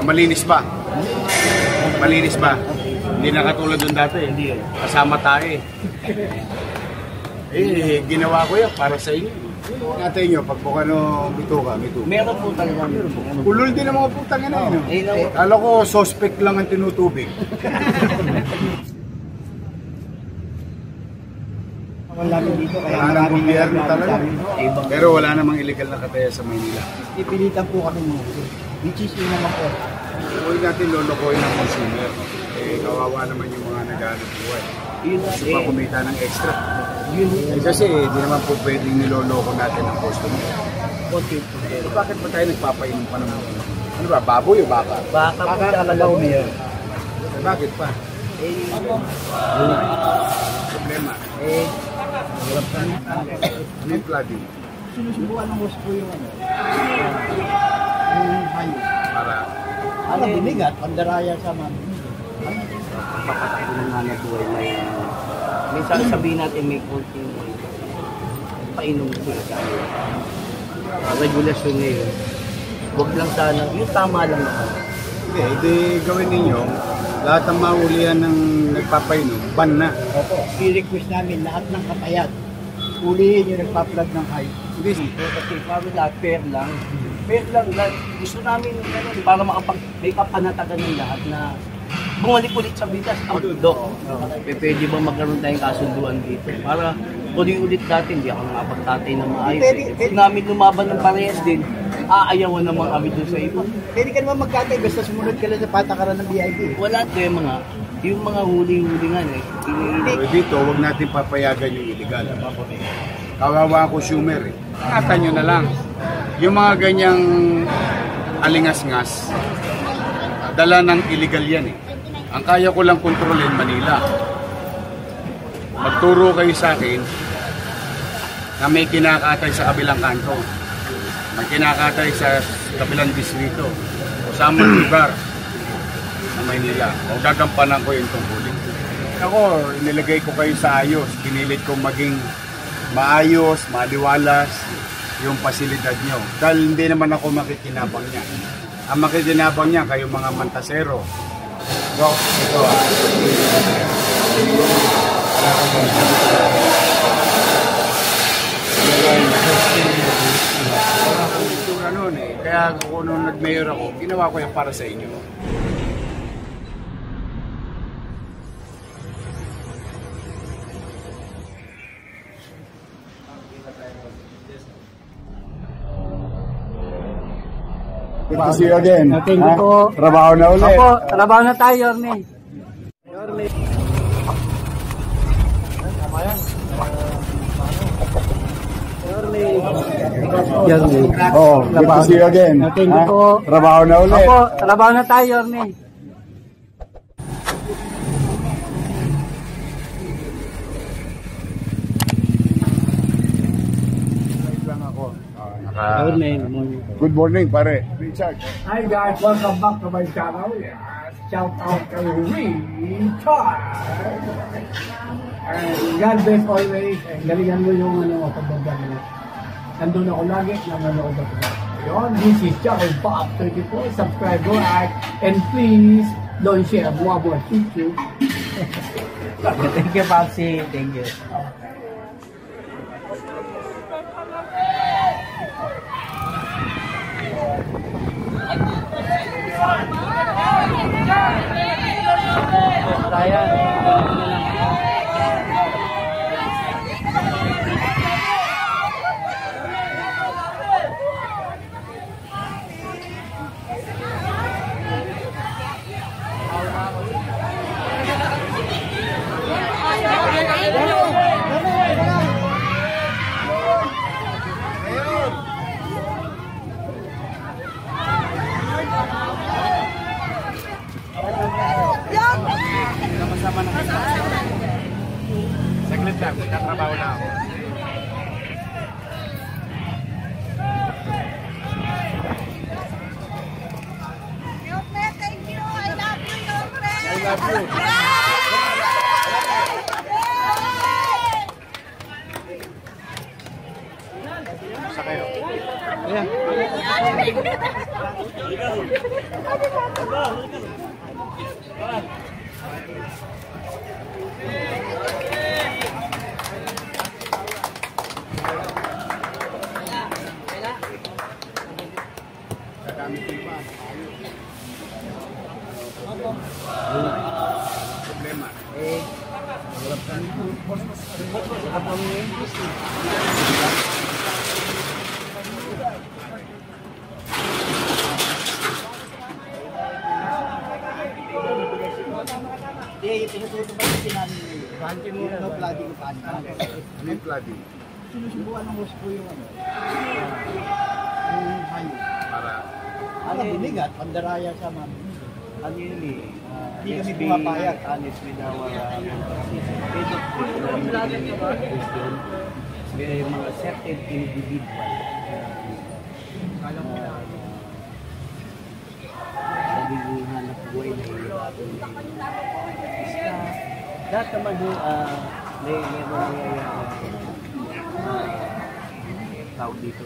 Malinis ba? Malinis ba? Hindi na katulad doon dati. Hindi yun. Kasama tayo ginawa ko yan para sa inyo. Natin nyo, pag po kano bituka. Meron po talaga. Ulol din ang mga putang ina yun. Kala ko, suspect lang ang tinutubig. Wala dito. Wala nang gobyerno talaga. Pero wala namang illegal na kataya sa Maynila. Ipilitan po kami mo. Which is yun naman po. Huwag natin lolokohin ng consumer. Kawawa naman yung mga nag-aanap buhay. Gusto pa kumita ng extra. Kasi di naman po pwedeng niloloko natin ang customer. Okay. So, bakit ba tayo nagpapainom pa naman? Ano ba? Baboy o baka? Baka po talaga umiyan. Bakit pa? Problema. Hirap ka na. Ano yung flooding? Sinusubuan ng host po yung ano. Yung hayo. Para? Binigat, pandaraya sa mami. Papatakbo ng hanap buhay may minsan sabihin natin may konting painom sila sa regulasyon ngayon. Huwag lang sana, yung tama lang naman. Hindi gawin ninyo lahat ng maulihan ng nagpapainom, ban na. Opo, i-request namin lahat ng kapayat. Ulihin yung nagpa-plug ng hayo. Hindi. Kasi kami lahat, fair lang. Fair lang. Gusto namin para makapag-make up panatagan ng lahat na bumalik ulit sa bigas. Dok, pwede ba magkaroon tayong kasunduan dito? Para ulit dati, hindi ako nakapagtatay na maayos. Pwede namin lumaban ng parehas din, aayawan naman kami doon sa iba. Pwede ka naman magkatay, basta sumunod ka lang sa patakaran ng BIP. Wala tayo yung mga huli-huli nga Dito, huwag natin papayagan yung illegal. Kawawa ang consumer Ingatan nyo na lang. Yung mga ganyang alingas-ngas, dala ng illegal yan Ang kaya ko lang kontrolin, Manila. Magturo kayo sa akin na may kinakatay sa kabilang kanto. May kinakatay sa kabilang distrito o sa amang lugar na Manila. O gagampanan ko yung tungkulin. Ako, inilagay ko kayo sa ayos. Pinilit kong maging maayos, maliwalas yung pasilidad nyo. Dahil hindi naman ako makikinabang niya. Ang makikinabang niya, kayo mga mantasero. So, ito Kaya ako nung nag-mayor ako, ginawa ko yan para sa inyo. Good to see you again. Thank you po. Trabaho na ulit. Opo, trabaho na tayo, Yorme. Yorme. Yorme. Oh, good to see you again. Thank you po. Trabaho na ulit. Opo, trabaho na tayo, Yorme. Good morning, pare. Richard. Hi guys, welcome back to my channel. Shout out kay Richard. And God bless always. Galingan mo yung pagbablog mo. Nandun ako lagi, nanonood ako. Yun, this is Channel Bob 34. Subscribe, go like, and please don't share. More. Thank you. Thank you, Papsi. Thank you. Saglit lang, katrabaho na ako. Thank you. I love you, your friend. I love you. Sa kayo. Problema. Hindi, tinututupad kasi namin no flooding pan. Ano yung flooding? Sinusubukan ng Moscow yung ano. Yung hayo. Para Ano, binigat, pandaraya sa mami. Ano yun eh? Hindi kami let's be pumapayag. honest with our may mga certain individual nagiging hanap buhay na hirapin. Lahat naman doon, may mga nangyayari tawag dito,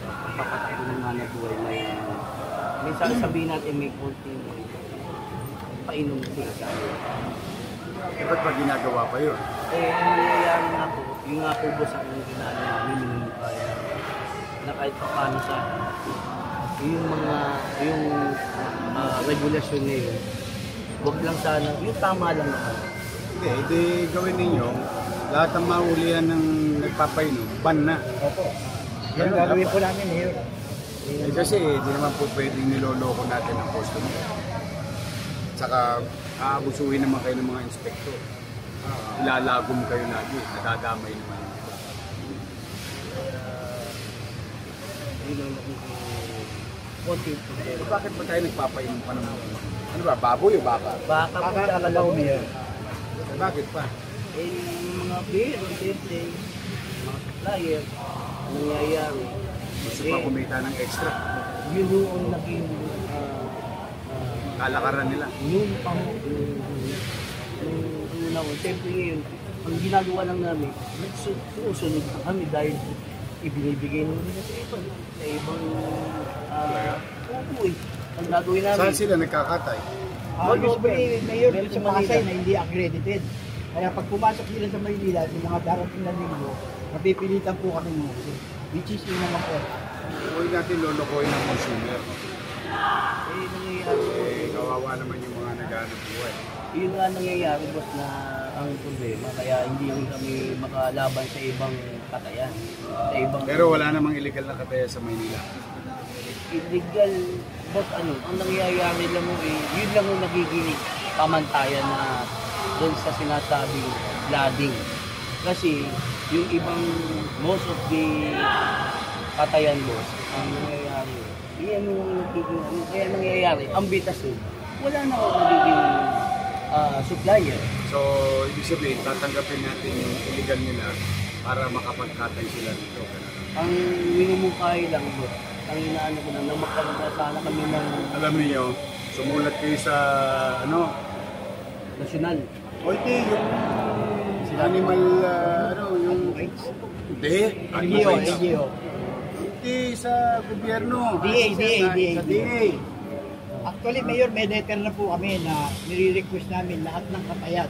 pagpapatakbo ng hanap buhay na minsan sabihin natin may konting painom sila sa akin. ba't ba ginagawa pa yun? Ang nangyayari nga po, yung nga po ba sa kanyang ginagawa namin, minimum kaya na kahit pa paano sa yung regulasyon na yun, huwag lang sana, yung tama lang naman. Hindi, edi gawin ninyo, lahat ng maulihan ng nagpapainom, ban na. Opo. Yan ang gagawin po namin, Mayor. Kasi di naman po pwedeng niloloko natin ang customer. Saka aabusuhin naman kayo ng mga inspektor. Ilalagom kayo lagi, nadadamay naman. Yun ang konting problema. Bakit ba tayo nagpapainom pa ng ano ba, baboy o baka? Baka po Baka talaga alaw, Mayor. Bakit pa? yung mga beer, siyempre, mga supplier, ang nangyayari. Gusto pa kumita ng extra. Yun yung naging Kalakaran nila. yung una ko, siyempre ngayon, ang ginagawa lang namin, nagsusunod na kami dahil ibinibigay nila sa ibang upo eh. Ang gagawin namin. Saan sila nagkakatay? Gusto po ni Mayor dito sa Pasay na hindi accredited. Kaya pag pumasok sila sa Maynila, sa mga darating na linggo, napipilitan po kami mo. Which is yun naman po. Huwag natin lolokohin ng consumer. Nangyayari Kawawa naman yung mga naghanap buhay. yun nga nangyayari boss na ang problema kaya hindi rin kami makalaban sa ibang katayan. Sa ibang Pero wala namang illegal na kataya sa Maynila. illegal boss ang nangyayari lang mo yun lang yung nagiging pamantayan na doon sa sinasabing flooding. Kasi yung ibang most of the katayan boss ang nangyayari yan yung nagiging kaya nangyayari ang bitas wala na akong nagiging supplier. So, ibig sabihin, tatanggapin natin yung illegal nila para makapagkatay sila dito. Ang minumukay lang boss ang inaano ko lang na magkaroon na sana kami ng Alam niyo, sumulat kayo sa, nasyonal. o hindi, yung animal, yung, hindi, NGO, NGO. hindi sa gobyerno. DA. Sa DA. Actually, Mayor, may letter na po kami na nire-request namin lahat ng katayan.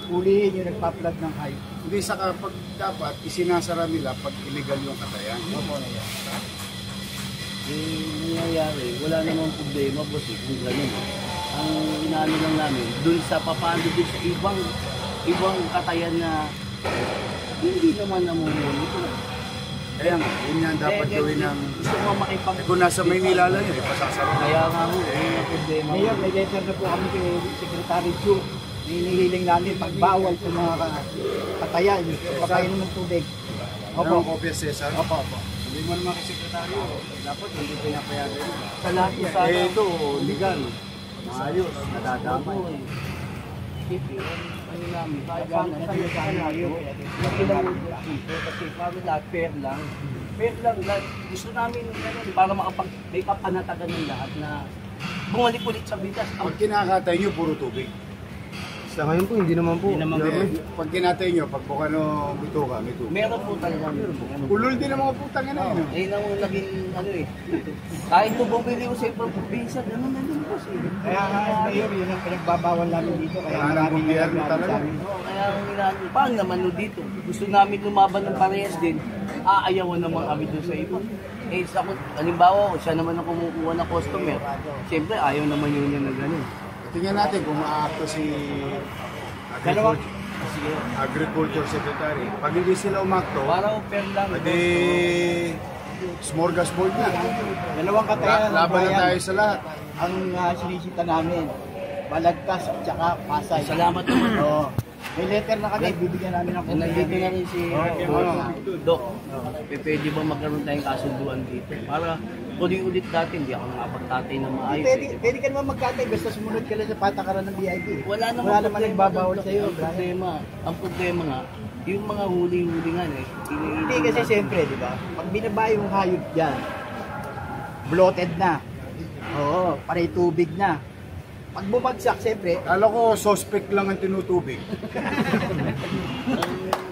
Ulihin yung nagpa-flood ng hayo. Hindi sa kapag dapat, isinasara nila pag illegal yung katayan. Opo na yan. Yung nangyayari, wala namang problema boss kung gano'n. Ang inaano lang namin, dun sa papando dun sa ibang katayan na hindi naman namumulito. Kaya nga, yun nga ang dapat gawin ng... Gusto mo makipag... Kung nasa Maynila lang yun, pasasara. Kaya nga ho, yun ang problema. Mayor, may letter na po kami kay Secretary Chu. Hinihiling namin pagbawal sa mga katayan, pagkainom ng tubig. Opo, Kopya Cesar. Opo. Hindi mo naman kasi sekretaryo. Dapat hindi pinapayagan yun. Sa lahat ng sana. Ito, legal. Maayos, nadadamay. Ano namin, kahit kasi para lahat, fair lang. Fair lang, gusto namin para may kapanatagan ng lahat na bumalik ulit sa bigas. Pag kinakatay nyo, puro tubig. Sa ngayon po, hindi naman po. Hindi naman po. Pag kinatay nyo, pag buka no, mito ka, mito. Meron po talaga. Ulol din ang mga putang ina yun. Eh, nang naging ano eh. Kahit po bumili ko sa ibang probinsya, ganun na din po siya. Kaya nga, Mayor, yun ang pinagbabawal namin dito. Kaya Kailangan ng maraming gobyerno nagagalit talaga. sa amin. Kaya ang inaano, paano naman no dito? Gusto namin lumaban ng parehas din. Aayawan naman kami doon sa iba. Eh, sa, halimbawa, siya naman ang kumukuha ng customer. Siyempre, ayaw naman yun niya na gano'n. Tingnan natin kung maakto si Dalawang, Agriculture Secretary. Pag hindi sila umakto, Para fair lang. pwede smorgasbord na. dalawang katayan ng Laban na bayan tayo sa lahat. ang sinisita namin. Balagtas at saka Pasay. Salamat naman. Oo. May letter na kami, bibigyan namin ng Eh, nandito na rin si Doc. Pwede ba magkaroon tayong kasunduan dito? Para ulit natin, hindi ako nakapagtatay na maayos. Pwede ka naman magkatay, basta sumunod ka lang sa patakaran ng BIP. Wala naman Wala naman nagbabawal doon, sa'yo. Doc. Ang problema nga, yung mga huli-huli nga eh. Hindi kasi siyempre, di ba? Pag binaba yung hayop dyan, bloated na. Oo, panay tubig na. Pag bumagsak, siyempre, Kala ko, suspect lang ang tinutubig.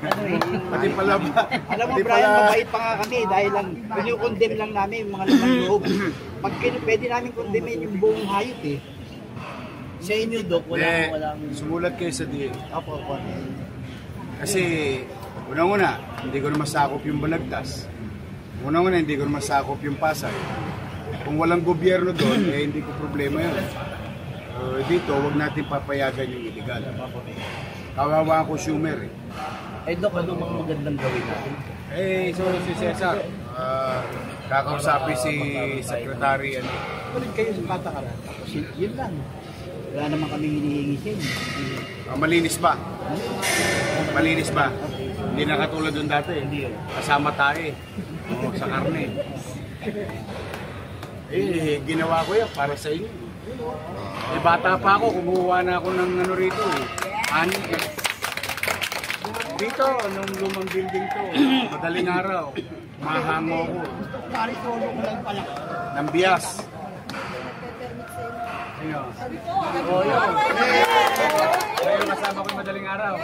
ano eh, Pati pala ba? alam mo, Pati Brian, pala- mabait pa nga kami dahil lang pinukondem lang namin yung mga laman loob. Pag pwede namin kondemin yung buong hayop eh. Sa inyo, Doc, walang... Sumulat kayo sa DA. Opo, opo. Kasi, unang-una, hindi ko naman sakop yung Balagtas. Unang-una, hindi ko naman sakop yung Pasay. Kung walang gobyerno doon, eh hindi ko problema yun. Dito, wag natin papayagan yung illegal. Kawawa ang consumer eh. Eh, Doc, ano mga magandang gawin natin? So si Cesar, kakausapin si Secretary ano. Ulit kayo sa patakaran. Tapos yun lang. Wala naman kami hinihingi sa inyo. Malinis ba? Malinis ba? Hindi na katulad doon dati. Hindi yun. Kasama tayo sa karne. Ginawa ko yan para sa inyo. Bata pa ako, kumuha na ako ng ano rito eh. Ani eh. Dito, nung lumang building to, madaling araw, mahango ako. Pari-solo ko lang pala. Ng bias. Sino? Oh, yun. Ayun, kasama ko yung madaling araw.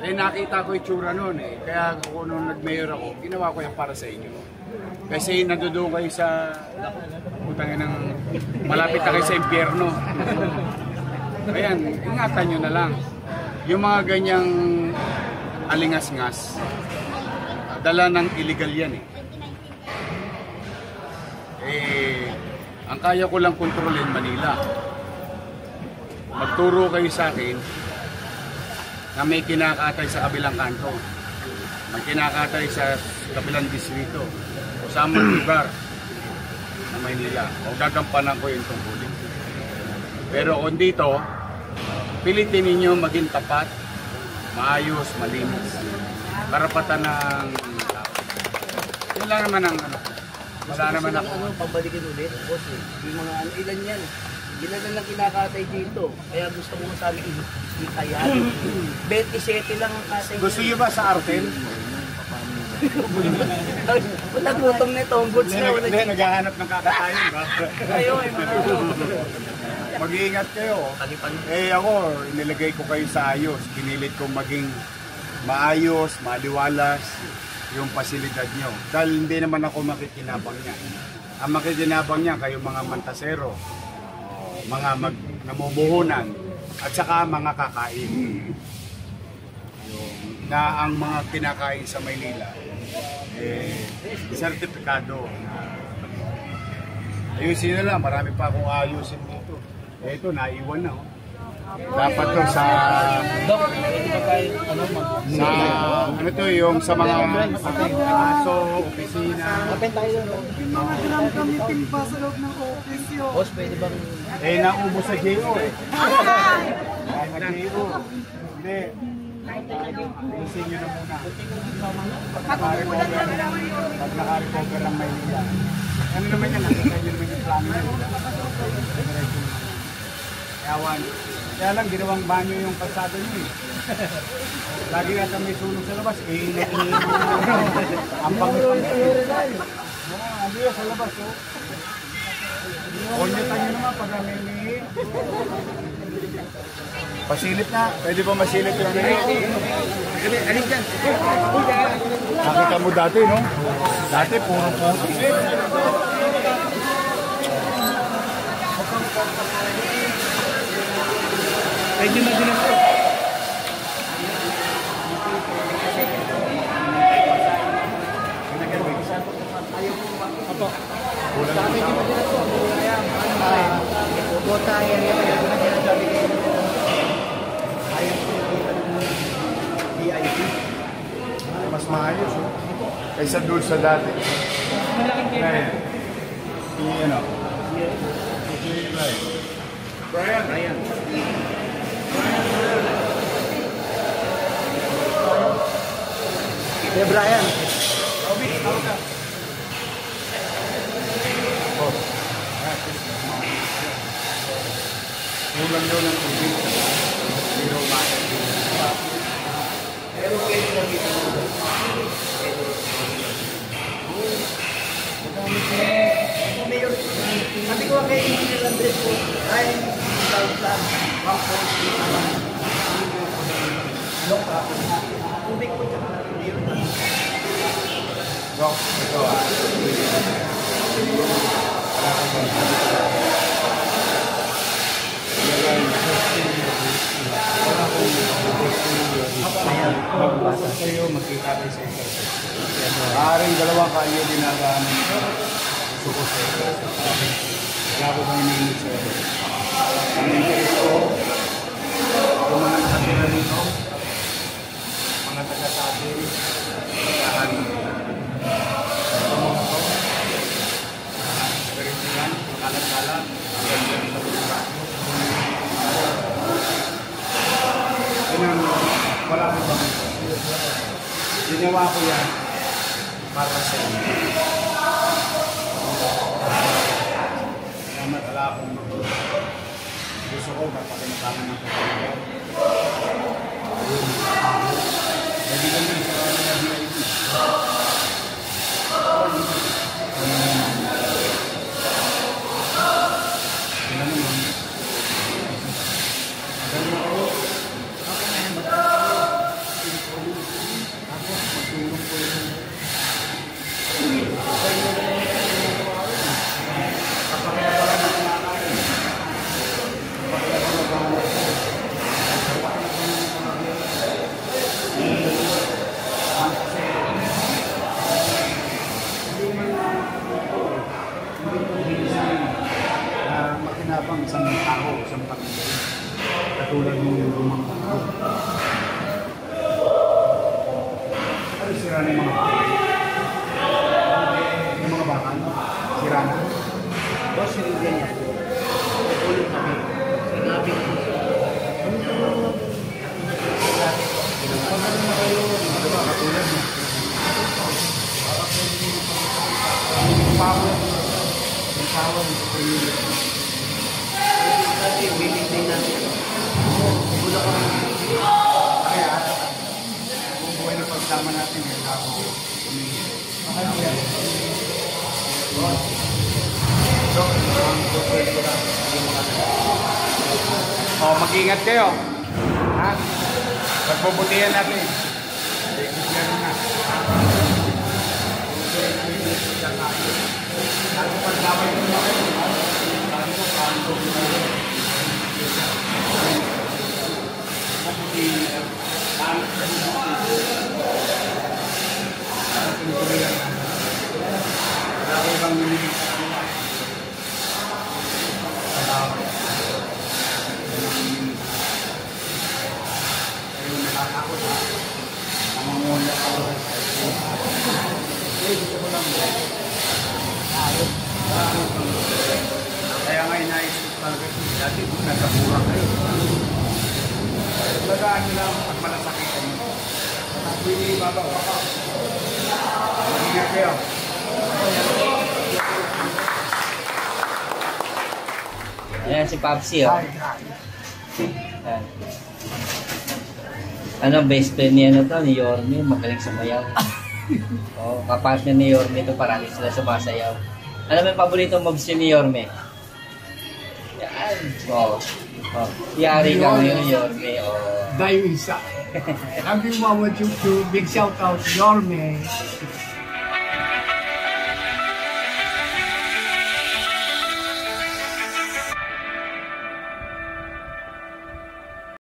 Nakita ko yung tsura noon eh. Kaya ako nung nag-mayor ako, ginawa ko yan para sa inyo. Kasi nandoon kayo sa putangin ng malapit na kayo sa impyerno. Ayan, ingatan nyo na lang. Yung mga ganyang alingas-ngas, dala ng illegal yan eh. Ang kaya ko lang kontrolin Manila. Magturo kayo sa akin na may kinakatay sa kabilang kanto. May kinakatay sa kabilang distrito. O sa amang lugar na Maynila. O gagampanan ko yung tungkulin. Pero kung dito, pilitin ninyo maging tapat, maayos, malinis. Karapatan ng tao. Yun lang naman ang ano. Wala naman ako. Ano, pabalikin ulit, boss eh. Yung mga ano, ilan yan. Ilan lang kinakatay dito. Kaya gusto ko sabi, ikayan. 27 lang ang katay. Gusto nyo ba sa Artel? Wala gutom nito, ang goods na. Wala Hindi, naghahanap ng kakatayin ba? kayo eh, mga Mag-iingat kayo. kalipan. Ako, inilagay ko kayo sa ayos. Pinilit kong maging maayos, maliwalas yung pasilidad nyo. Dahil hindi naman ako makikinabang niya. Ang makikinabang niya, kayo mga mantasero, mga namumuhunan, at saka mga kakain. Na ang mga kinakain sa Maynila, sertipikado. Ayusin na lang, marami pa akong ayusin dito. Ito, naiwan na. Dapat to sa... Dok, pwede ba tayo, ano, Sa, ano to, yung sa mga aso, opisina. Open tayo doon. boss, pwede bang Naubos sa JO eh. Sa JO. Hindi. Ayusin nyo na muna. Pag naka-recover ang Maynila. Ano naman yan? Nakita nyo naman yung plano nyo. Yawan. Kaya lang, ginawang banyo yung kalsada nyo eh. Lagi yata may sunog sa labas. Ang pangit. Ano yun sa labas oh. Kunyatan nyo naman pag namimihi. Pasilip na. Pwede ba masilip yung ano? Alin dyan? Nakita mo dati, no? Dati, puro puti. Pwede na din ito. Mas maayos, oh. Kaysa doon sa dati. Malaking kaya. Ano? Brian. Hey, Brian. Kulang daw ng tubig. Zero water. Pero pwede na dito. Mayor, sabi ko kay Engineer Andres po, ay lang, 1.3 tubig po tsaka Mayor. Go, ito ah. Magbasa sa'yo, magkita kayo sa ito. Maaaring dalawang kayo dinagaan nito. Suko sa ito. Wala ko kang iniinit sa ito. Ang interest ko, yung mga nakatira nito, mga taga-sabi, tagaan nito. Ito mo ito. Karintigan, kalat-kalat, ang ganda ng pagkakaroon. Wala ko bang ginawa ko yan para sa inyo. Salamat, wala akong gusto ko kapag-inakaman ng kapag-inakaman. Lagi kami sa kanya na VIP. Kailan naman? Ganun ako. Makinabang isang tao, isang pamilya. Katulad ng lumang tao. Ano sira na yung mga baka? Yung mga baka, sira na. Boss, yung ganyan. Ulit kami. Sinabi ko. Katulad mo. Yung power. Yung power. Kasi bibigay natin. Wala ka. Kaya, kung buhay na pagsama natin, yung tao, umingin. Mag-ingat kayo. Ha? Pagbubutihan natin. Meron na. Lalo pagsama ito natin. Lalo ko kanto. Wala ko ibang nililip sa kanila. Salamat. Kayo nakatakot ha. Namanguna ako. Gusto ko lang. Kaya nga inaisip talaga. Dati kung nagkakurang kayo. Lagaan nyo lang at malasakitan nyo. At hindi babawa ka. Mag-ingat kayo. Ayan si Papsi, oh. Ayan. Ano, best friend ni ano to, ni Yorme, magaling sumayaw. Oh, kapartner ni Yorme to, parang sila sumasayaw. Ano ba yung paborito moves ni Yorme? Oh. Oh. Yari ka ngayon, Yorme. Oh. Dayo isa. Happy Mama Chup Chup. Big shout out, Yorme.